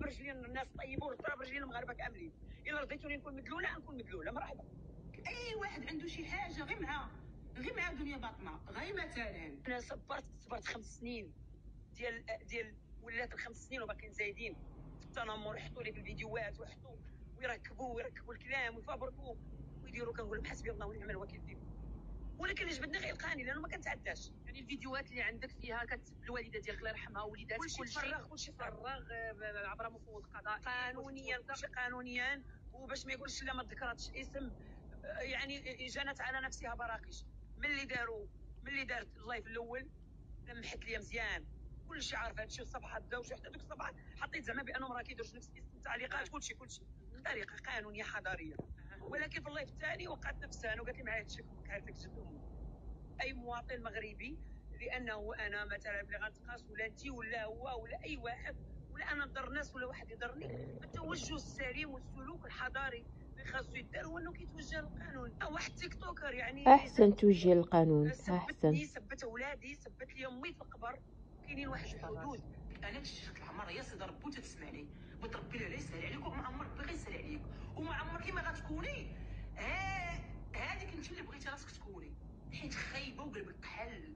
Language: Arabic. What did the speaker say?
برجلي الناس طيبه وطرا برجلي المغاربه كاملين. الا رضيتوني نكون مدلوله نكون مدلوله، مرحبا. اي واحد عنده شي حاجه غير مع دنيا باطمه. غير مثلا انا صبرت 5 سنين ديال ولات ال5 سنين وباقيين زايدين في التنمر. يحطوا لي في الفيديوهات ويركبوا الكلام ويفبركوا ويديروا. كنقول لهم حسبي الله ونعم الوكيل فيهم، ولكن اللي جبدني غير يلقاني لانه ما كنتعداش. يعني الفيديوهات اللي عندك فيها كتسب الوالده ديالك الله يرحمها ووليداتك كلشي فرغ عبر مفوض قضائي قانونيا، كلشي قانونيا، وباش ما يقولش لا ما ذكرتش الاسم. يعني جنت على نفسها براقش. ملي دارت اللايف الاول لمحت لي مزيان، كلشي عارف هادشي. الصفحات داو شي حتى دوك الصفحات حطيت زعما بانهم راه كيديروا نفس الاسم، تعليقات، كلشي بطريقه قانونيه حضاريه. ولكن في اللايف الثاني وقعت نفسها وقالت لي معايا هادشي قالت لك جد امه. اي مواطن مغربي، لانه انا مثلا ملي غنتقاس ولا انت ولا هو ولا اي واحد ولا انا نضر الناس ولا واحد يضرني، التوجه السليم والسلوك الحضاري اللي خاصو يدار هو انه كيتوجه للقانون. واحد تيك توكر يعني احسن توجه للقانون، احسن. سبت اولادي، سبت لي امي في القبر. كاينين واحد الحدود. انا تشجعت العمر يا سيدي ربي وتتسمعني وتربي له يسهل عليك، وما عمرك باغي يسهل عليك، وما عمرك ما غتكوني هذيك انت اللي بغيتي راسك تكوني، حيت خايبه وقلبك كحل.